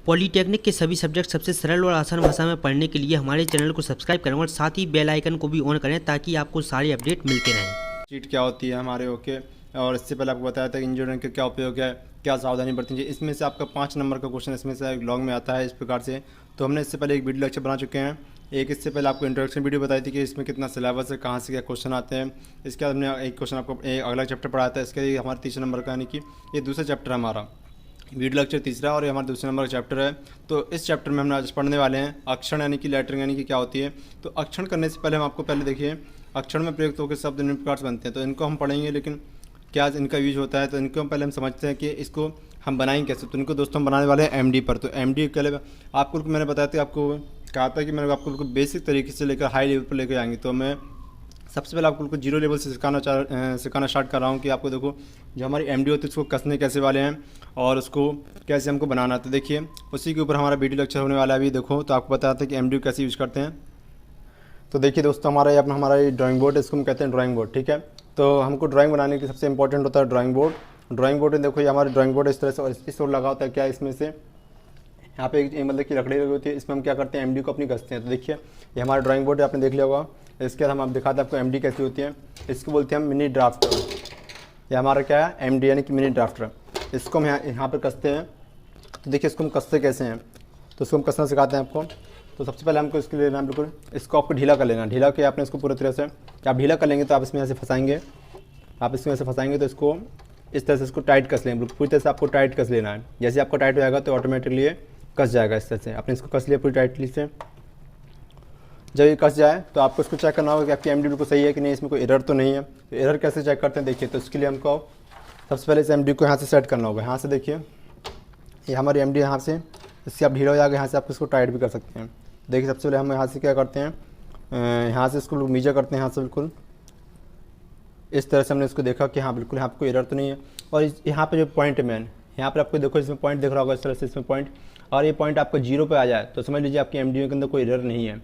Polytechnic के सभी subject सबसे सरल और आसान भाषा में पढ़ने के लिए हमारे चैनल को सब्सक्राइब करें और साथ ही बेल आइकन को भी ऑन करें ताकि आपको सारे अपडेट मिलते रहें। चीट क्या होती है हमारे ओके। और इससे पहले आपको बताया था कि इंजीनियरिंग का क्या उपयोग है, क्या सावधानी बरतनी चाहिए। इसमें से आपका 5 नंबर का क्वेश्चन इसमें से लॉन्ग में आता है इस प्रकार से। तो हमने इससे पहले एक वीडियो लेक्चर बना चुके हैं। एक इससे पहले आपको इंट्रोडक्शन वीडियो बताई थी कि इसमें कितना सिलेबस है, कहाँ से क्या क्वेश्चन आते हैं। इसके बाद हमने एक क्वेश्चन आपको अगला चैप्टर पढ़ाया था। इसके लिए हमारा 3 नंबर का यानी कि ये दूसरा चैप्टर है हमारा, वीडियो लेक्चर तीसरा और ये हमारा दूसरे नंबर का चैप्टर है। तो इस चैप्टर में हम आज पढ़ने वाले हैं अक्षर यानी कि लेटरिंग यानी कि क्या होती है। तो अक्षर करने से पहले हम आपको पहले देखिए अक्षर में प्रयुक्त होकर शब्द निम्न प्रकार से बनते हैं। तो इनको हम पढ़ेंगे, लेकिन क्या इनका यूज होता है तो इनको पहले हम समझते हैं कि इसको हम बनाएंगे कैसे। तो इनको दोस्तों हम बनाने वाले हैं एमडी पर। तो एमडी के लिए आपको मैंने बताया था, आपको कहा था कि मैंने आपको बेसिक तरीके से लेकर हाई लेवल पर लेकर आएंगे। तो मैं सबसे पहले आपको जीरो लेवल से सिखाना स्टार्ट कर रहा हूँ कि आपको देखो जो हमारी एमडी होती है उसको कसने कैसे वाले हैं और उसको कैसे हमको बनाना। तो देखिए उसी के ऊपर हमारा वीडियो लेक्चर होने वाला है अभी। देखो तो आपको बताया था कि एमडी कैसे यूज़ करते हैं। तो देखिए दोस्तों हमारा ये ड्राइंग बोर्ड है, इसको हम कहते हैं ड्राइंग बोर्ड, ठीक है। तो हमको ड्राइंग बनाने के सबसे इंपॉर्टेंट होता है ड्राइंग बोर्ड। ड्राइंग बोर्ड में देखो ये हमारा ड्राइंग बोर्ड इस तरह से और इस ओर लगा होता है। क्या इसमें से यहाँ पे एक मतलब कि लकड़ी लगी होती है, इसमें हम क्या करते हैं एमडी को अपनी कसते हैं। तो देखिए ये हमारा ड्राइंग बोर्ड है, आपने देख लिया होगा। इसके बाद हम आप दिखाते हैं आपको एमडी कैसी होती है। इसको बोलते हैं हम मिनी ड्राफ्टर। ये हमारा क्या है एमडी यानी कि मिनी ड्राफ्टर। इसको हम यहाँ पर कसते हैं। तो देखिए इसको हम कसते कैसे हैं, तो इसको हम कसना सिखाते हैं आपको। तो सबसे पहले हमको इसके लेना है बिल्कुल, इसको आपको ढीला कर लेना। ढीला के आपने इसको पूरी तरह से आप ढीला कर लेंगे तो आप इसमें ऐसे फंसाएंगे। आप इसमें ऐसे फंसाएंगे तो इसको इस तरह से इसको टाइट कस लेंगे, बिल्कुल पूरी तरह से आपको टाइट कस लेना है। जैसे आपको टाइट हो जाएगा तो ऑटोमेटिकली ये कस जाएगा इस तरह से। आपने इसको कस लिया पूरी टाइटली से। जब ये कस जाए तो आपको इसको चेक करना होगा कि आपकी एमडी बिल्कुल सही है कि नहीं, इसमें कोई एरर तो नहीं है। तो एरर कैसे चेक करते हैं देखिए। तो इसके लिए हमको सबसे पहले इस एमडी को यहाँ से सेट करना होगा। यहाँ से देखिए ये हमारी एमडी यहाँ से इससे आप ढीला हो जाएगा, यहाँ से आप इसको टाइट भी कर सकते हैं। देखिए सबसे पहले हम यहाँ से क्या करते हैं, यहाँ से इसको मीजर करते हैं। यहाँ से बिल्कुल इस तरह से हमने इसको देखा कि हाँ बिल्कुल यहाँ पर कोई एरर तो नहीं है। और यहाँ पे जो पॉइंट है मैन, यहाँ पर आपको देखो इसमें पॉइंट दिख रहा होगा इस तरह से, इसमें पॉइंट, और ये पॉइंट आपको 0 पे आ जाए तो समझ लीजिए आपकी एमडी के अंदर कोई एरर नहीं है।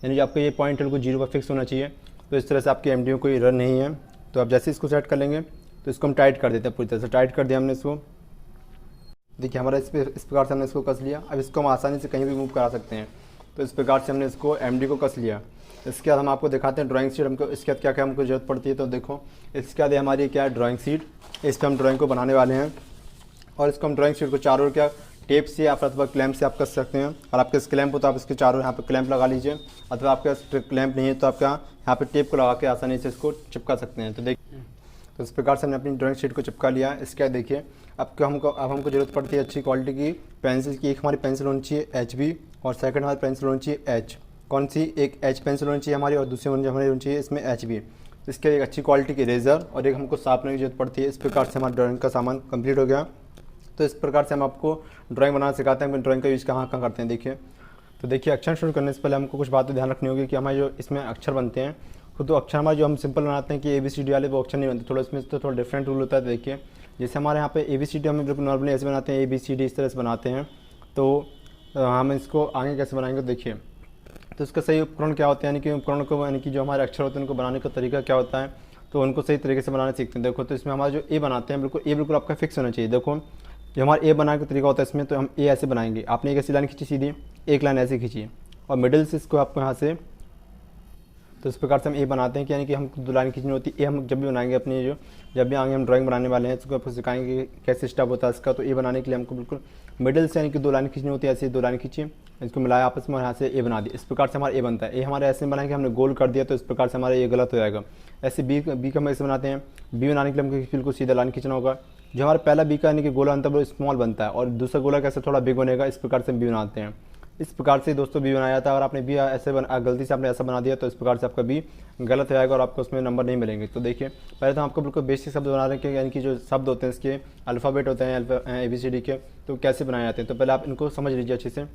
यानी कि आपको ये पॉइंट बिल्कुल 0 पर फिक्स होना चाहिए। तो इस तरह से आपकी एमडी में कोई एरर नहीं है। तो आप जैसे इसको सेट कर लेंगे तो इसको हम टाइट कर देते हैं, पूरी तरह से टाइट कर दिया हमने इसको। देखिए हमारा इस प्रकार से हमने इसको कस लिया। अब इसको हम आसानी से कहीं भी मूव करा सकते हैं। तो इस प्रकार से हमने इसको एमडी को कस लिया। इसके बाद हम आपको दिखाते हैं ड्राइंग शीट। हमको इसके बाद क्या क्या हमको जरूरत पड़ती है। तो देखो इसके बाद हमारी क्या है ड्राइंग शीट। इस पर हम ड्राइंग को बनाने वाले हैं और इसको हम ड्राइंग शीट को चारों ओर क्या टेप से आप अथवा क्लैंप से आप कस सकते हैं। और आपके क्लैंप हो तो आप इसके चारों यहाँ पे क्लैंप लगा लीजिए, अथवा आपके क्लैंप नहीं है तो आप यहाँ पे टेप को लगा के आसानी से इसको चिपका सकते हैं। तो देखिए तो इस प्रकार से हमने अपनी ड्राइंग शीट को चिपका लिया। इसके बाद देखिए अब हमको जरूरत पड़ती है अच्छी क्वालिटी की पेंसिल की। एक हमारी पेंसिल होनी चाहिए HB और सेकंड हमारी पेंसिल होनी चाहिए H। कौन सी, एक H पेंसिल होनी चाहिए हमारी और दूसरी हमारी होनी चाहिए इसमें HB। इसके एक अच्छी क्वालिटी की इरेजर और एक हमको शार्पनर की जरूरत पड़ती है। इस प्रकार से हमारा ड्राइंग का सामान कंप्लीट हो गया। तो इस प्रकार से हम आपको ड्राइंग बनाना सिखाते हैं। ड्राइंग का यूज़ कहाँ कहाँ करते हैं देखिए। तो देखिए अक्षर शुरू करने से पहले हमको कुछ बातें ध्यान रखनी होगी कि हमारे जो इसमें अक्षर बनते हैं तो अक्षर हमारे जो हम सिंपल बनाते हैं कि ABCD वाले वो अक्षर नहीं बनते, थोड़ा इसमें तो थोड़ा डिफरेंट रूल होता है। देखिए जैसे हमारे यहाँ पे ABCD हम बिल्कुल नॉर्मली ऐसे बनाते हैं, ABCD इस तरह से बनाते हैं। तो हम इसको आगे कैसे बनाएंगे देखिए। तो इसका सही उपकरण क्या होता है, यानी कि उपकरण को यानी कि जो हमारे अक्षर होते हैं उनको बनाने का तरीका क्या होता है, तो उनको सही तरीके से बनाने सीखते हैं। देखो तो इसमें हमारा जो ए बनाते हैं बिल्कुल ए बिल्कुल आपका फिक्स होना चाहिए। देखो जो हमारा ए बनाने का तरीका होता है इसमें, तो हम ए ऐसे बनाएंगे। आपने एक ऐसी लाइन खींची सीधी, एक लाइन ऐसे खींची और मिडिल से इसको आपको यहाँ से, तो इस प्रकार से हम ए बनाते हैं कि यानी कि हम 2 लाइन खींचनी होती है। ए हम जब भी बनाएंगे अपनी जब भी आगे हम ड्राइंग बनाने वाले हैं इसको आपको सिखाएंगे कैसे स्टेप होता है इसका। तो ए बनाने के लिए हमको बिल्कुल मिडिल से यानी कि 2 लाइन खींचनी होती है। ऐसे 2 लाइन खींची, इसको मिलाया आपस में, यहाँ से ए बना दी। इस प्रकार से हमारा ए बनता है। ए हमारे ऐसे बनाएंगे, हमने गोल कर दिया तो इस प्रकार से हमारा ये गलत हो जाएगा। ऐसे बी का हम ऐसे बनाते हैं। बी बनाने के लिए हमको बिल्कुल सीधा लाइन खींचना होगा। जो हमारा पहला बी का यानी कि गोला बनता है वो स्मॉल बनता है और दूसरा गोला कैसे थोड़ा बिग बनेगा। इस प्रकार से हम बी बनाते हैं। इस प्रकार से दोस्तों बी बनाया था। अगर आपने बी ऐसे गलती से आपने ऐसा बना दिया तो इस प्रकार से आपका बी गलत हो जाएगा और आपको उसमें नंबर नहीं मिलेंगे। तो देखिए पहले तो आपको बिल्कुल बेसिक शब्द बना रहे हैं, यानी कि जो शब्द होते हैं इसके अल्फ़ाबेट होते हैं ABCD के, तो कैसे बनाए जाते हैं। तो पहले आप इनको समझ लीजिए अच्छे से।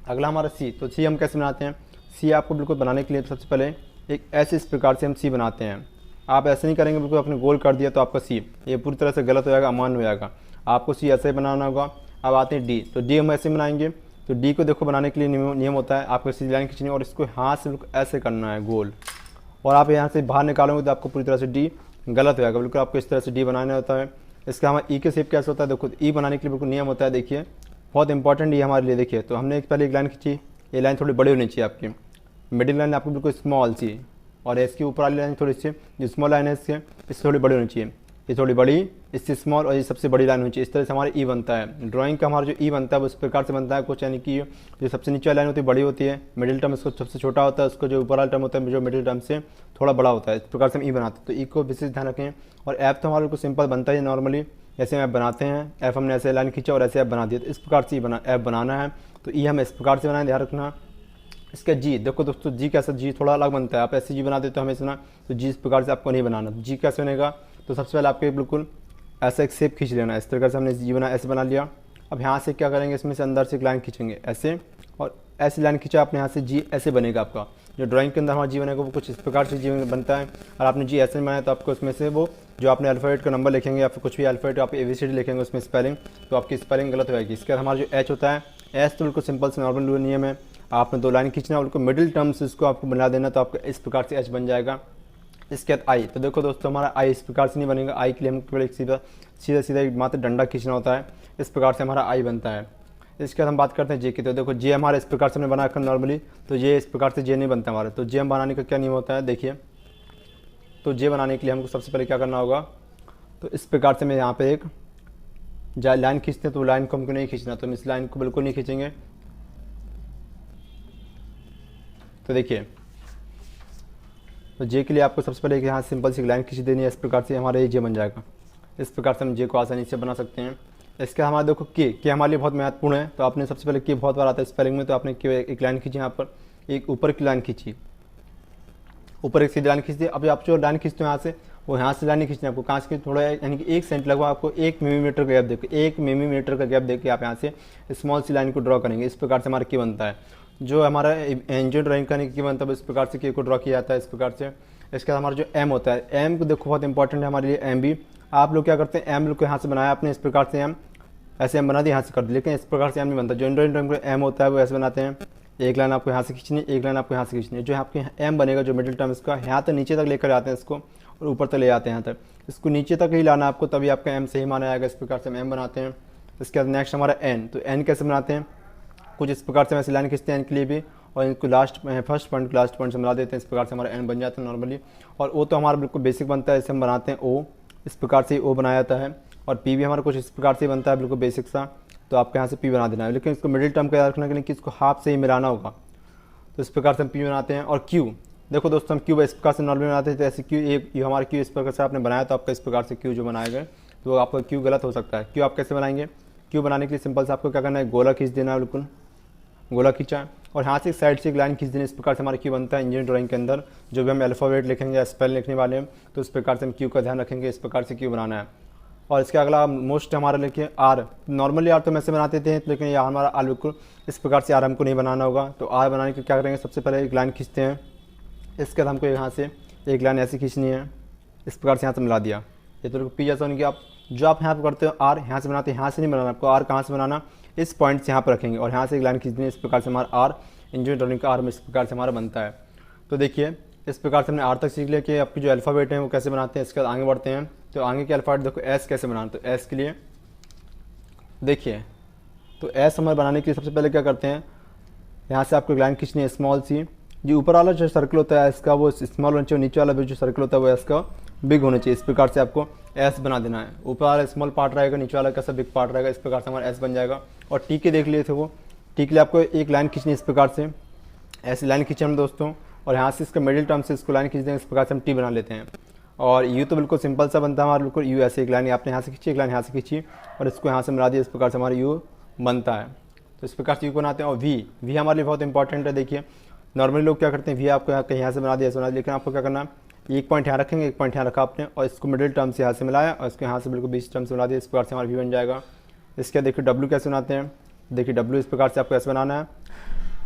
अगला हमारा सी। तो सी हम कैसे बनाते हैं। सी आपको बिल्कुल बनाने के लिए सबसे पहले एक ऐसे इस प्रकार से हम सी बनाते हैं। आप ऐसे नहीं करेंगे बिल्कुल आपने गोल कर दिया तो आपका सी ये पूरी तरह से गलत हो जाएगा, अमान्य हो जाएगा। आपको सी ऐसे बनाना होगा। अब आते हैं डी। तो डी हम ऐसे बनाएंगे। तो डी को देखो बनाने के लिए नियम होता है, आपको सीधी लाइन खींचनी और इसको हाथ से ऐसे करना है गोल, और आप यहाँ से बाहर निकालोगे तो आपको पूरी तरह से डी गलत हो जाएगा। बिल्कुल आपको इस तरह से डी बनाना होता है। इसका हमारा ई के शेप कैसे होता है, देखो ई बनाने के लिए बिल्कुल नियम होता है। देखिए बहुत इंपॉर्टेंट ये हमारे लिए। देखिए तो हमने पहले एक लाइन खींची, ये लाइन थोड़ी बड़ी होनी चाहिए आपकी, मिडिल लाइन आपको बिल्कुल स्मॉल सी, और इसके ऊपर वाली लाइन थोड़ी सी जो स्मॉल लाइन है इससे थोड़ी बड़ी होनी चाहिए, ये थोड़ी बड़ी, इससे स्मॉल, और ये सबसे बड़ी लाइन होनी चाहिए। इस तरह से हमारा ई बनता है। ड्राइंग का हमारा जो ई बनता है वो इस प्रकार से बनता है कुछ, यानी कि जो सबसे नीचे वाली लाइन होती है बड़ी होती है, मिडिल टर्म इसको सबसे छोटा होता है, उसको जो ऊपर वाला टर्म होता है जो मिडिल टर्म से थोड़ा बड़ा होता है। इस प्रकार से हम ई बनाते हैं। तो ई को विशेष ध्यान रखें। और ऐप तो हमारे को सिंपल बनता है नॉर्मली, ऐसे हम ऐप बनाते हैं, ऐप हमने ऐसे लाइन खींचा और ऐसे ऐप बना दिया। तो इस प्रकार से ऐप बनाना है। तो ई हम इस प्रकार से बनाए, ध्यान रखना। इसका जी देखो दोस्तों, जी कैसा, जी थोड़ा अलग बनता है। आप ऐसे जी बनाते तो हमें सुना, तो जी इस प्रकार से आपको नहीं बनाना। जी कैसे बनेगा, तो सबसे पहले आपको बिल्कुल ऐसा एक शेप खींच लेना। इस तरह से हमने जी ऐसे बना लिया। अब यहाँ से क्या करेंगे, इसमें से अंदर से एक लाइन खींचेंगे ऐसे, और ऐसी लाइन खींचा आपने, यहाँ से जी ऐसे बनेगा। आपका जो ड्राइंग के अंदर हमारा जी बनेगा वो कुछ इस प्रकार से जी बनता है। और आपने जी ऐसे बनाया तो आपको उसमें से वो जो आपने अल्फ़ाबेट का नंबर लिखेंगे या फिर कुछ भी अल्फ़ाबेट आप ABCD लिखेंगे उसमें स्पेलिंग, तो आपकी स्पेलिंग गलत हो जाएगी। इसके बाद हमारा जो एच होता है, एच तो बिल्कुल सिंपल से नॉर्मल नियम है। आपने 2 लाइन खींचना है, उनको मिडिल टर्म से इसको आपको बना देना, तो आपका इस प्रकार से एच बन जाएगा। इसके बाद आई, तो देखो दोस्तों हमारा आई इस प्रकार से नहीं बनेगा। आई के लिए हम केवल एक सीधा एक मात्र डंडा खींचना होता है। इस प्रकार से हमारा आई बनता है। इसके बाद हम बात करते हैं जे की। तो देखो जे हमारा इस प्रकार से हमने बना रखा नॉर्मली, तो ये इस प्रकार से जे नहीं बनता हमारा। तो जे हम बनाने का क्या नियम होता है, देखिए। तो जे बनाने के लिए हमको सबसे पहले क्या करना होगा, तो इस प्रकार से मैं यहाँ पे एक लाइन खींचते हैं, तो लाइन को हमको नहीं खींचना, तो हम इस लाइन को बिल्कुल नहीं खींचेंगे। तो देखिए, तो जे के लिए आपको सबसे पहले यहाँ सिंपल सी लाइन खींच देनी है। इस प्रकार से हमारा ये जे बन जाएगा। इस प्रकार से हम जे को आसानी से बना सकते हैं। इसके हमारा देखो के हमारे लिए बहुत महत्वपूर्ण है। तो आपने सबसे पहले के बहुत बार आता है स्पेलिंग में, तो आपने एक लाइन खींची, यहाँ पर एक ऊपर की लाइन खींची, ऊपर एक सीधी लाइन खींच दी। अब आप जो लाइन खींचते हो यहाँ से, वो यहाँ से लाइन नहीं खींचनी आपको, कहाँ से थोड़ा, यानी कि 1 सेंट लगभग आपको 1 मिलीमीटर का गैप देकर, 1 मिलीमीटर का गैप देकर आप यहाँ से स्मॉल सी लाइन को ड्रॉ करेंगे। इस प्रकार से हमारा की बनता है। जो हमारा इंजन ड्राइंग करने की बनता है इस प्रकार से के को ड्रॉ किया जाता है, इस प्रकार से। इसके बाद हमारा जो एम होता है, एम को देखो बहुत इंपॉर्टेंट है हमारे लिए। एम भी आप लोग क्या करते हैं, एम लोग को यहाँ से बनाया आपने, इस प्रकार से एम ऐसे एम बना दिया, यहाँ से कर दिया, लेकिन इस प्रकार से एम नहीं बनता। जो इंजन ड्राइंग का एम होता है वो ऐसे बनाते हैं। एक लाइन आपको यहाँ से खींचनी, एक लाइन आपको यहाँ से खींचनी है। जो आपके एम बनेगा, जो मिडिल टर्म इसका, यहाँ तक नीचे तक लेकर आते हैं इसको, और ऊपर तक ले आते हैं यहाँ तक। इसको नीचे तक ही लाना आपको, तभी आपका एम सही माना जाएगा। इस प्रकार से हम एम बनाते हैं। इसके बाद नेक्स्ट हमारा एन। तो एन कैसे बनाते हैं, कुछ इस प्रकार से वैसे लाइन खींचते हैं एन के लिए भी, और इनको फर्स्ट पॉइंट लास्ट पॉइंट से मिला देते हैं। इस प्रकार से हमारा एन बन जाता है नॉर्मली। और ओ तो हमारा बिल्कुल बेसिक बनता है, इसे हम बनाते हैं ओ, इस प्रकार से ओ बनाया जाता है। और पी भी हमारा कुछ इस प्रकार से बनता है, बिल्कुल बेसिक सा। तो आपको यहाँ से पी बना देना है, लेकिन इसको मिडिल टर्म का याद रखना कि इसको हाफ से ही मिलाना होगा। तो इस प्रकार से हम पी बनाते हैं। और क्यू, देखो दोस्तों हम क्यू इस प्रकार से नॉर्मली बनाते हैं। तो ऐसे क्यू, ये हमारा क्यू इस प्रकार से आपने बनाया, तो आपका इस प्रकार से क्यू जो बनाया गया, तो आपका क्यू गलत हो सकता है। क्यू आप कैसे बनाएंगे, क्यू बनाने के लिए सिंपल से आपको क्या करना है, गोला खींच देना है, बिल्कुल गोला खींचा, और यहाँ से एक साइड से एक लाइन खींच देना। इस प्रकार से हमारा क्यू बनता है इंजीनियरिंग ड्राइंग के अंदर। जो भी हम अल्फ़ाबेट लिखेंगे या स्पेल लिखने वाले हैं, तो इस प्रकार से हम क्यू का ध्यान रखेंगे। इस प्रकार से क्यू बनाना है। और इसके अगला मोस्ट हमारा लिखिए आर। नॉर्मली आर तो हम ऐसे बनाते थे, लेकिन यहाँ हमारा आर बिल्कुल इस प्रकार से आर हमको नहीं बनाना होगा। तो आर बनाने के क्या करेंगे, सबसे पहले एक लाइन खींचते हैं। इसके बाद हमको यहाँ से एक लाइन ऐसी खींचनी है, इस प्रकार से यहाँ से मिला दिया। ये तो पी जैसा उनकी आप जो आप यहाँ पर करते हो आर यहाँ से बनाते हैं, यहाँ से नहीं बनाना आपको। आर कहाँ से बनाना, इस पॉइंट से यहाँ पर रखेंगे और यहाँ से एक लाइन खींचनी है। इस प्रकार से हमारा आर इंजीनियरिंग ड्राइंग का आर में इस प्रकार से हमारा बनता है। तो देखिए इस प्रकार से हमने आर तक सीख लिया कि आपकी जो अल्फ़ाबेट है वो कैसे बनाते हैं। इसके बाद आगे बढ़ते हैं। तो आगे के अल्फ़ाबेट देखो एस कैसे बनाना। तो एस के लिए देखिए, तो एस हमारे बनाने के लिए सबसे पहले क्या करते हैं, यहाँ से आपको एक लाइन खींचनी है स्मॉल सी। जो ऊपर वाला जो सर्कल होता है इसका वो स्मॉल होना चाहिए, नीचे वाला भी जो सर्कल होता है वो इसका बिग होना चाहिए। इस प्रकार से आपको एस बना देना है। ऊपर वाला स्मॉल पार्ट रहेगा, नीचे वाला कैसा बिग पार्ट रहेगा। इस प्रकार से हमारा एस बन जाएगा। और टी के देख लिए थे, वो टी के लिए आपको एक लाइन खींचनी है इस प्रकार से, ऐसी लाइन खींचे हम दोस्तों। और यहाँ से इसका मिडिल टर्म से इसको लाइन खींच देंगे, इस प्रकार से हम टी बना लेते हैं। और यू तो बिल्कुल सिंपल सा बनता है हमारा, बिल्कुल यू ऐसे एक लाइन आपने यहाँ से खींची, एक लाइन यहाँ से खींची और इसको यहाँ से मिला दिया। इस प्रकार से हमारा यू बनता है। तो इस प्रकार से यू बनाते हैं। और वी हमारे लिए बहुत इंपॉर्टेंट है। देखिए नॉर्मली लोग क्या करते हैं, वी आपको कहीं यहाँ से बना दिया, सुना, लेकिन आपको क्या करना है, एक पॉइंट यहाँ रखेंगे, एक पॉइंट यहाँ रखा आपने और इसको मिडिल टर्म से यहाँ से मिलाया और इसको यहाँ से बिल्कुल बीच टर्म से मिला दिया। इस प्रकार से हमारा वी बन जाएगा। इसके देखिए डब्ल्यू कैसे बनाते हैं। देखिए डब्ल्यू इस प्रकार से आपको ऐसे बनाना है,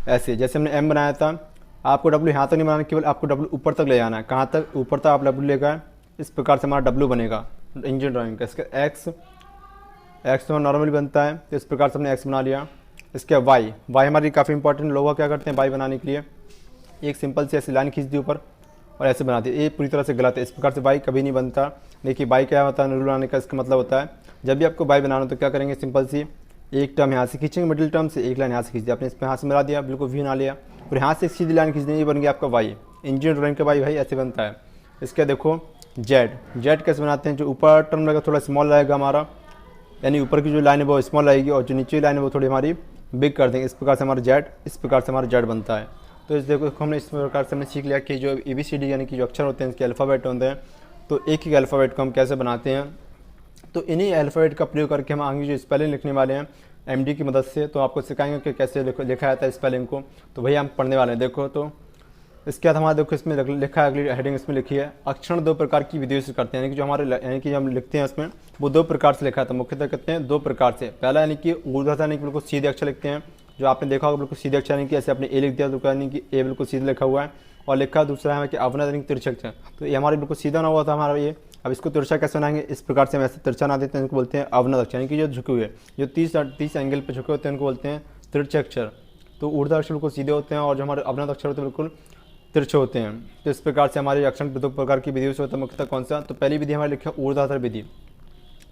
ऐसे जैसे हमने एम बनाया था। आपको डब्ल्यू यहाँ तक नहीं बनाना, केवल आपको डब्ल्यू ऊपर तक ले जाना है। कहाँ तक, ऊपर तक आप डब्ल्यू लेकर, इस प्रकार से हमारा डब्ल्यू बनेगा इंजन ड्राइंग का। इसका एक्स तो नॉर्मली बनता है, तो इस प्रकार से हमने एक्स बना लिया। इसके वाई हमारी काफ़ी इंपॉर्टेंट। लोग क्या करते हैं वाई बनाने के लिए एक सिंपल से ऐसी लाइन खींच दी ऊपर और ऐसे बना दी। ये पूरी तरह से गलत है। इस प्रकार से वाई कभी नहीं बनता। देखिए वाई क्या होता है, रूल बनाने का इसका मतलब होता है, जब भी आपको वाई बनाना तो क्या करेंगे, सिंपल सी एक टर्म यहाँ से खींचेंगे मिडिल टर्म से, एक लाइन यहाँ से खींच दिया आपने, इस पर यहाँ से मिला दिया, बिल्कुल वी बना लिया, और यहाँ से एक सीधी लाइन खींच दी, ये बन गया आपका वाई। इंजीनियर ड्राइंग का वाई भाई ऐसे बनता है। इसका देखो जेड कैसे बनाते हैं, जो ऊपर टर्म रहेगा थोड़ा स्मॉल रहेगा हमारा, यानी ऊपर की जो लाइन है वो स्मॉल रहेगी और जो नीचे की लाइन है वो थोड़ी हमारी बिग कर देंगे। इस प्रकार से हमारा जेड, इस प्रकार से हमारा जेड बनता है। तो इस देखो हमने इस प्रकार से हमने सीख लिया कि जो ABCD यानी कि जो अक्षर होते हैं इसके अल्फ़ाबेट होते हैं, तो एक ही अल्फ़ाबेट को हम कैसे बनाते हैं। तो इन्हीं अल्फ़ाबेट का प्रयोग करके हम आगे जो स्पेलिंग लिखने वाले हैं MD की मदद से, तो आपको सिखाएंगे कि कैसे लिखा जाता है स्पेलिंग को। तो भैया हम पढ़ने वाले हैं। देखो तो इसके बाद हमारा देखो इसमें लिखा है, अगली हेडिंग इसमें लिखी है, अक्षर दो प्रकार की विधियों से करते हैं, यानी कि जो हमारे यानी कि हम लिखते हैं उसमें वो दो प्रकार से लिखा है। तो मुख्यतः कहते हैं दो प्रकार से। पहला यानी कि ऊर्ध्वाधर यानी कि बिल्कुल सीधे अक्षर लिखते हैं, जो आपने देखा होगा बिल्कुल सीधे अक्षर, यानी कि ऐसे आपने ए लिख दिया तो यानी कि ए बिल्कुल सीधे लिखा हुआ है, और लिखा दूसरा है कि अवनत यानी कि तिरछा अक्षर। तो ये हमारे बिल्कुल सीधा ना हुआ था हमारा ये। अब इसको तिरछा कैसे बनाएंगे, इस प्रकार से हम ऐसे तिरछा ना देते हैं, इनको बोलते हैं अवनत अक्षर, यानी कि जो झुके हुए, जो 30 एंगल पर झुके होते हैं उनको बोलते हैं तिरछा अक्षर। तो ऊर्ध्वाधर अक्षर बिल्कुल सीधे होते हैं और जो हमारे अवनत अक्षर होते हैं बिल्कुल तिरछे होते हैं। तो इस प्रकार से हमारे अक्षर दो प्रकार की विधियों से होता है। मुख्यतः कौन सा, तो पहली विधि हमारे लिखा है ऊर्ध्वाधर विधि।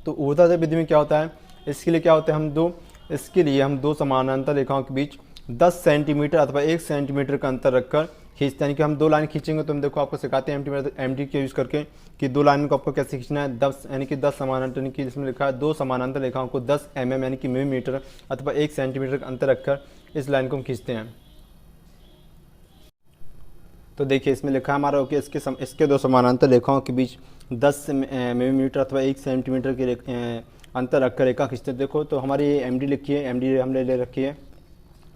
तो ऊर्ध्वाधर विधि में क्या होता है, इसके लिए क्या होता है, इसके लिए हम दो समानांतर रेखाओं के बीच 10 सेंटीमीटर अथवा 1 सेंटीमीटर का अंतर रखकर खींचते हैं। यानी कि हम दो लाइन खींचेंगे तो हम देखो आपको सिखाते हैं MD के यूज़ करके कि दो लाइन को आपको कैसे खींचना है। 10 यानी कि 10 समानांतर, यानी कि इसमें लिखा है दो समानांतर रेखाओं को 10 mm यानी कि मिलीमीटर अथवा 1 सेंटीमीटर का अंतर रखकर इस लाइन को हम खींचते हैं। तो देखिए इसमें लिखा है हमारा ओके, इसके दो समानांतर रेखाओं के बीच 10 मिलीमीटर अथवा 1 सेंटीमीटर के अंतर रखकर रेखा खींचते हैं। देखो तो हमारी ये MD लिखी है, MD हमने ले रखी है।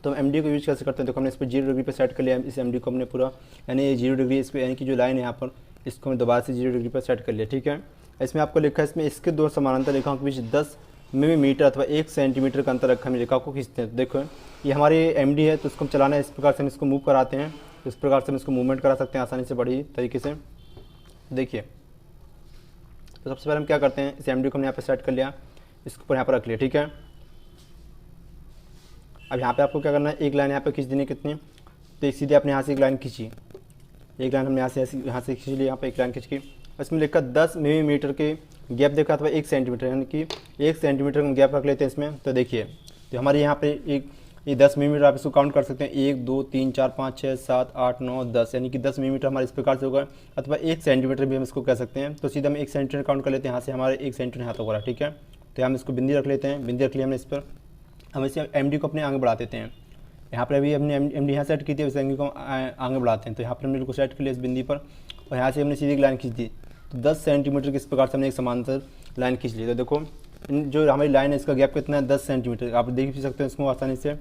तो हम MD को यूज़ कैसे करते हैं, देखो हमने इस पर 0 डिग्री पर सेट कर लिया। इस MD को हमने पूरा यानी ये 0 डिग्री इस पर, यानी कि जो लाइन है यहाँ पर, इसको हमने दोबारा से 0 डिग्री पर सेट कर लिया। ठीक है, इसमें आपको लिखा है इसमें इसके दो समानांतर रेखाओं के बीच 10 मिलीमीटर अथवा 1 सेंटीमीटर का अंतर रखकर हम रेखा को खींचते हैं। तो देखो ये हमारी MD है, तो इसको हम चलाना है इस प्रकार से, हम इसको मूव कराते हैं। तो इस प्रकार से हम इसको मूवमेंट करा सकते हैं आसानी से, बड़ी तरीके से। देखिए तो सबसे पहले हम क्या करते हैं, इस MD को हमने यहाँ पे सेट कर लिया, इसके ऊपर यहाँ पर रख लिया। ठीक है, अब यहाँ पे आपको क्या करना है, एक लाइन यहाँ पे खींच देनी है। कितनी, तो एक सीधे आपने यहाँ से एक लाइन खींची, एक लाइन हमने यहाँ से खींच ली, यहाँ पे एक लाइन खींच की। इसमें लिखा 10 मिलीमीटर के गैप देखा अथवा 1 सेंटीमीटर, यानी कि 1 सेंटीमीटर का गैप रख लेते हैं इसमें। तो देखिए तो हमारे यहाँ पे ये 10 मिलीमीटर आप इसको काउंट कर सकते हैं, 1 2 3 4 5 6 7 8 9 10, यानी कि 10 मिलीमीटर हमारे इस प्रकार से होगा, अथवा 1 सेंटीमीटर भी हम इसको कह सकते हैं। तो सीधा हम 1 सेंटीमीटर काउंट कर लेते हैं, यहाँ से हमारे 1 सेंटीमीटर यहाँ तक हो रहा है। ठीक है, तो हम इसको बिंदी रख लेते हैं, बिंदी रख लिया हमने इस पर। हम इसे MD को अपने आगे बढ़ा देते हैं। यहाँ पर अभी हमने MD यहाँ सेट की थी, उस MD को आगे बढ़ाते हैं। तो यहाँ पर हमने इसको सेट कर लिया इस बिंदी पर, और यहाँ से हमने सीधी लाइन खींच दी। तो 10 सेंटीमीटर की इस प्रकार से हमने एक समांतर लाइन खींच ली। तो देखो जो हमारी लाइन है इसका गैप कितना है, 10 सेंटीमीटर। आप देख भी सकते हैं इसको आसानी से,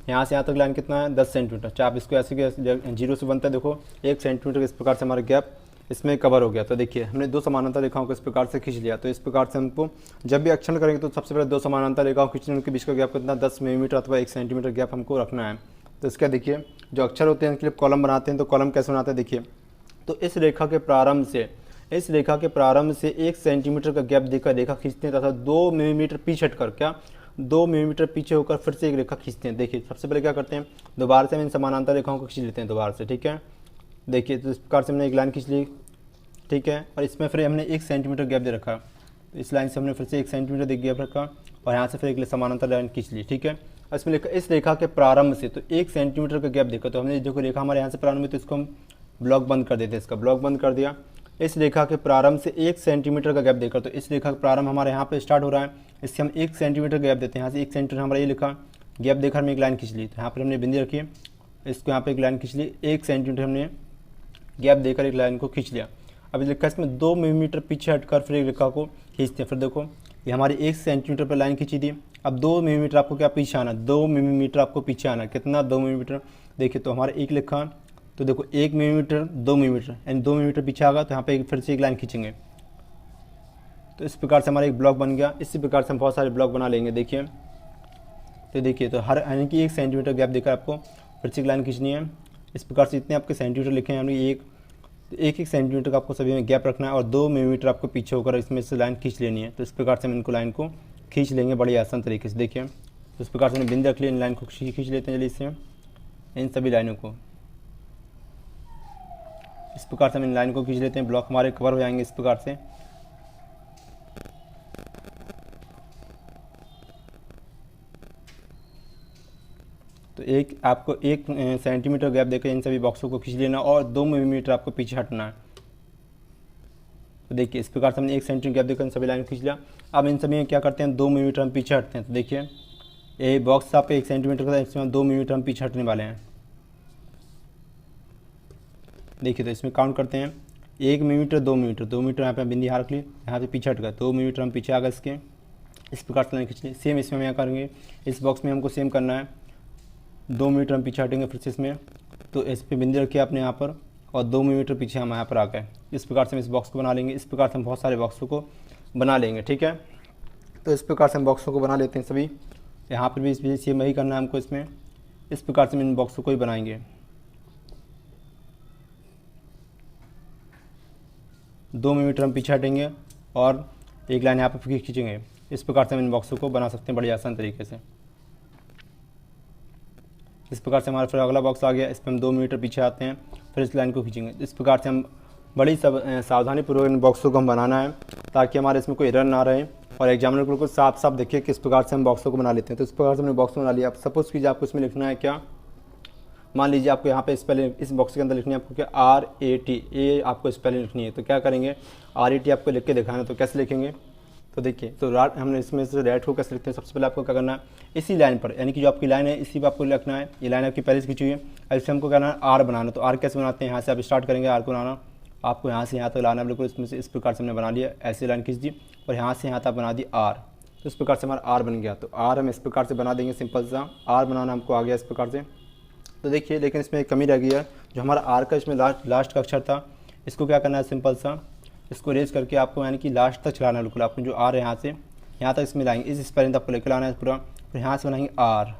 यहाँ से यहाँ तक लाइन कितना है, 10 सेंटीमीटर। चाहे आप इसको ऐसे 0 से बनता है, देखो 1 सेंटीमीटर इस प्रकार से हमारा गैप इसमें कवर हो गया। तो देखिए हमने दो समानांतर रेखाओं को इस प्रकार से खींच लिया। तो इस प्रकार से हमको जब भी अक्षर करेंगे तो सबसे पहले दो समानांतर रेखाओं खींचने, उनके बीच का गैप कितना, 10 मिलीमीटर अथवा 1 सेंटीमीटर गैप हमको रखना है। तो इसका देखिए जो अक्षर होते हैं उनके लिए कॉलम बनाते हैं। तो कॉलम कैसे बनाते हैं, देखिए तो इस रेखा के प्रारंभ से 1 सेंटीमीटर का गैप देकर रेखा खींचते हैं, तथा 2 मिलीमीटर पीछे हटकर, क्या 2 मिलीमीटर पीछे होकर फिर से एक रेखा खींचते हैं। देखिए सबसे पहले क्या करते हैं, दोबारा से हम इन समानांतर रेखाओं को खींच लेते हैं दोबारा से। ठीक है, देखिए तो इस प्रकार से हमने एक लाइन खींच ली। ठीक है, और इसमें फिर हमने 1 सेंटीमीटर गैप दे रखा। तो इस लाइन से हमने फिर से 1 सेंटीमीटर गैप रखा, और यहाँ से फिर एक समानांतर लाइन खींच ली। ठीक है, इसमें लिखा इस रेखा के प्रारंभ से, तो 1 सेंटीमीटर का गैप देखा। तो हमने जो रेखा हमारे यहाँ से प्रारंभ हुई, तो इसको हम ब्लॉक बंद कर देते हैं, इसका ब्लॉक बंद कर दिया। इस रेखा के प्रारंभ से 1 सेंटीमीटर का गैप देकर, तो इस रेखा का प्रारंभ हमारे यहाँ पे स्टार्ट हो रहा है, इससे हम 1 सेंटीमीटर गैप देते हैं। यहाँ से 1 सेंटीमीटर हमारा ये लिखा गैप देखा, हमने एक लाइन खींच ली। तो यहाँ पर हमने बिंदी रखी है, इसको यहाँ पे एक लाइन खींच ली, 1 सेंटीमीटर हमने गैप देकर एक लाइन को खींच लिया। अभी लिखा है इसमें 2 मिलीमीटर पीछे हटकर फिर एक रेखा को खींचते हैं। फिर देखो ये हमारी 1 सेंटीमीटर पर लाइन खींची थी, अब 2 मिलीमीटर आपको क्या पीछे आना, 2 मिलीमीटर आपको पीछे आना। कितना, 2 मिलीमीटर। देखिए तो हमारा एक लिखा, तो देखो 1 मिलीमीटर 2 मिलीमीटर, यानी 2 मिलीमीटर पीछे आगा, तो यहाँ पे फिर से एक लाइन खींचेंगे। तो इस प्रकार से हमारा एक ब्लॉक बन गया। इसी प्रकार से हम बहुत सारे ब्लॉक बना लेंगे। देखिए तो देखिए तो हर यानी कि 1 सेंटीमीटर गैप देकर आपको फिर से एक लाइन खींचनी है। इस प्रकार से इतने आपके सेंटीमीटर लिखे हैं, यानी एक सेंटीमीटर का आपको सभी में गैप रखना है, और 2 मिलीमीटर आपको पीछे होकर इसमें से लाइन खींच लेनी है। तो इस प्रकार से हम इनको लाइन को खींच लेंगे बड़ी आसान तरीके से। देखिए तो इस प्रकार से हमने बिंदी रख ली, इन लाइन को खींच लेते हैं जल्दी से, इन सभी लाइनों को इस प्रकार से हम इन लाइन को खींच लेते हैं। ब्लॉक हमारे कवर हो जाएंगे इस प्रकार से। तो एक आपको 1 सेंटीमीटर गैप देकर इन सभी बॉक्सों को खींच लेना और 2 मिलीमीटर आपको पीछे हटना है। तो देखिए इस प्रकार से हमने 1 सेंटीमीटर गैप देकर इन सभी लाइन खींच लिया। अब इन सभी में क्या करते हैं, 2 मिलीमीटर हम पीछे हटते हैं। तो देखिए ये बॉक्स आपका 1 सेंटीमीटर का, इसमें 2 मिलीमीटर हम पीछे हटने वाले हैं। देखिए तो इसमें काउंट करते हैं 1 मिलीमीटर 2 मिलीमीटर, 2 मिलीमीटर यहाँ पे बिंदी यहाँ रख ली, यहाँ पे पीछे हट गया, 2 मिलीमीटर हम पीछे आ गए इसके। इस प्रकार से लाइन खींच ली। सेम इसमें हम यहाँ करेंगे, इस बॉक्स में हमको सेम करना है, 2 मिलीमीटर हम पीछे हटेंगे फिर से इसमें। तो इस पर बिंदी रखिए आपने यहाँ पर और 2 मिलीमीटर पीछे हम यहाँ पर आ गए। इस प्रकार से हम इस बॉक्स को बना लेंगे। इस प्रकार से हम बहुत सारे बॉक्सों को बना लेंगे, ठीक है। तो इस प्रकार से हम बॉक्सों को बना लेते हैं सभी। यहाँ पर भी इस सेम वही करना है हमको इसमें। इस प्रकार से हम इन बॉक्सों को ही बनाएंगे। 2 मिलीमीटर हम पीछे हटेंगे और एक लाइन यहाँ पर खींचेंगे। इस प्रकार से हम इन बॉक्सों को बना सकते हैं बड़ी आसान तरीके से। इस प्रकार से हमारा फिर अगला बॉक्स आ गया, इस पर हम 2 मिलीमीटर पीछे आते हैं, फिर इस लाइन को खींचेंगे। इस प्रकार से हम बड़ी सावधानी पूर्वक इन बॉक्सों को हम बनाना है ताकि हमारे इसमें कोई एरर ना रहे और एग्जामिनर को बिल्कुल साफ साफ देखिए किस प्रकार से हम बॉक्सों को बना लेते हैं। तो इस प्रकार से हमने बॉक्स बना लिया। आप सपोज कीजिए आपको इसमें लिखना है क्या, मान लीजिए आपको यहाँ पे स्पेलिंग इस बॉक्स के अंदर लिखनी है आपको क्या, RAT, ये आपको स्पेलिंग लिखनी है। तो क्या करेंगे, RAT आपको लिख के दिखाना। तो कैसे लिखेंगे, तो देखिए तो हमने इसमें से रैट को कैसे लिखते हैं। सबसे पहले आपको क्या करना है, इसी लाइन पर यानी कि जो आपकी लाइन है इसी पर आपको लिखना है। ये लाइन आपकी पहले से खींची हुई है, अब इससे हमको करना है R बनाना। तो R कैसे बनाते हैं, यहाँ से आप स्टार्ट करेंगे R को बनाना। आपको यहाँ से यहाँ तक लाना है बिल्कुल, इसमें से इस प्रकार से हमने बना लिया, ऐसे लाइन खींच दी और यहाँ से यहाँ तक बना दी R। तो इस प्रकार से हमारा R बन गया। तो R हम इस प्रकार से बना देंगे, सिंपल सा R बनाना हमको आ गया इस प्रकार से। तो देखिए लेकिन इसमें एक कमी रह गई है, जो हमारा R का इसमें लास्ट का अक्षर था, इसको क्या करना है, सिंपल सा इसको रेज करके आपको यानी कि लास्ट तक चलाना है बिल्कुल। आपको जो R है यहाँ तक इसमें लाएंगे, इस स्पेलिंग तक आपको लेकर आना है पूरा। फिर यहाँ से बनाएंगे R।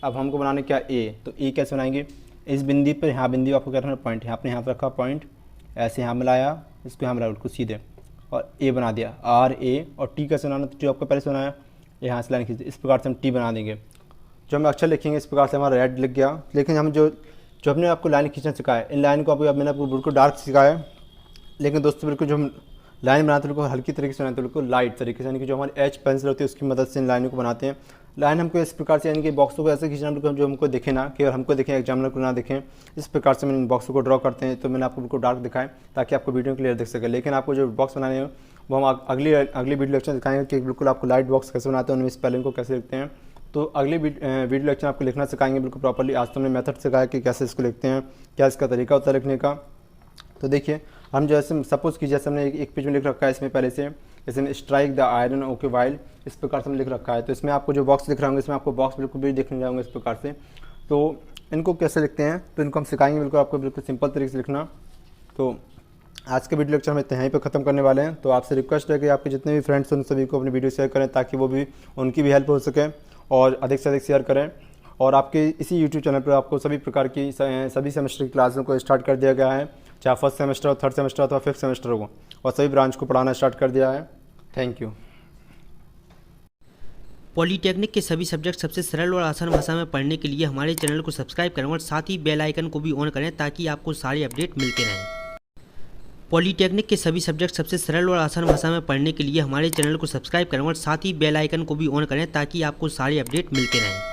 अब हमको बनाने क्या A, तो A कैसे बनाएंगे, इस बिंदी पर यहाँ बिंदी आपको करना है पॉइंट, यहाँ आपने यहाँ पर रखा पॉइंट, ऐसे यहाँ मिलाया, इसको यहाँ मिलाया बिल्कुल सीधे और A बना दिया RA। और T कैसे बनाना, तो जो आपको पहले से बनाया यहाँ से लाइन खींच, इस प्रकार से हम T बना देंगे। जो हम अक्षर लिखेंगे इस प्रकार से हमारा रेड लिख गया। लेकिन हम जो हमने आपको लाइन खींचना सिखाया, इन लाइन को अब मैंने आपको बिल्कुल डार्क सिखाया, लेकिन दोस्तों बिल्कुल जो हम लाइन बनाते हैं बिल्कुल हल्की तरीके से बनाते हैं, बिल्कुल लाइट तरीके से, यानी कि जो हमारी एच पेंसिल होती है उसकी मदद से इन लाइनों को बनाते हैं। लाइन हमको इस प्रकार से यानी कि बॉक्सों को ऐसे खींचना बिल्कुल जो हमको दिखे ना, केवल हमको देखें एग्जामिनर को ना देखें। इस प्रकार से हम इन बॉक्सों को ड्रॉ करते हैं। तो मैंने आपको बिल्कुल डार्क दिखाएं ताकि आपको वीडियो क्लियर दिख सके। लेकिन आपको जो बॉक्स बनाने हैं वो हम अगली वीडियो लेक्चर दिखाएंगे कि बिल्कुल आपको लाइट बॉक्स कैसे बनाते हैं, उनमें स्पेलिंग को कैसे लिखते हैं। तो अगली वीडियो लेक्चर आपको लिखना सिखाएंगे बिल्कुल प्रॉपर्ली। आज तो हमने मेथड सिखाया कि कैसे इसको लिखते हैं, क्या इसका तरीका होता है लिखने का। तो देखिए हम जैसे सपोज की जैसे हमने एक पेज में लिख रखा है इसमें पहले से, जैसे strike the iron okay while, इस प्रकार से हमने लिख रखा है। तो इसमें आपको जो बॉक्स दिख रहे होंगे इसमें आपको बॉक्स बिल्कुल भी दिखने जाएंगे इस प्रकार से। तो इनको कैसे लिखते हैं तो इनको हम सिखाएंगे बिल्कुल आपको बिल्कुल सिंपल तरीके से लिखना। तो आज के वीडियो लेक्चर हम इतने यहीं पे ख़त्म करने वाले हैं। तो आपसे रिक्वेस्ट है कि आपके जितने भी फ्रेंड्स हैं उन सभी को अपनी वीडियो शेयर करें ताकि वो भी उनकी भी हेल्प हो सके और अधिक से अधिक शेयर करें। और आपके इसी यूट्यूब चैनल पर आपको सभी प्रकार की सभी सेमेस्टर की क्लासों को स्टार्ट कर दिया गया है, चाहे फर्स्ट सेमेस्टर हो, थर्ड सेमेस्टर अथवा फिफ्थ सेमेस्टर हो, और सभी ब्रांच को पढ़ाना स्टार्ट कर दिया है। Thank you. पॉलीटेक्निक के सभी सब्जेक्ट सबसे सरल और आसान भाषा में पढ़ने के लिए हमारे चैनल को सब्सक्राइब करें और साथ ही बेल आइकन को भी ऑन करें ताकि आपको सारे अपडेट मिलते रहें। पॉलीटेक्निक के सभी सब्जेक्ट सबसे सरल और आसान भाषा में पढ़ने के लिए हमारे चैनल को सब्सक्राइब करें और साथ ही बेल आइकन को भी ऑन करें ताकि आपको सारे अपडेट मिलते रहें।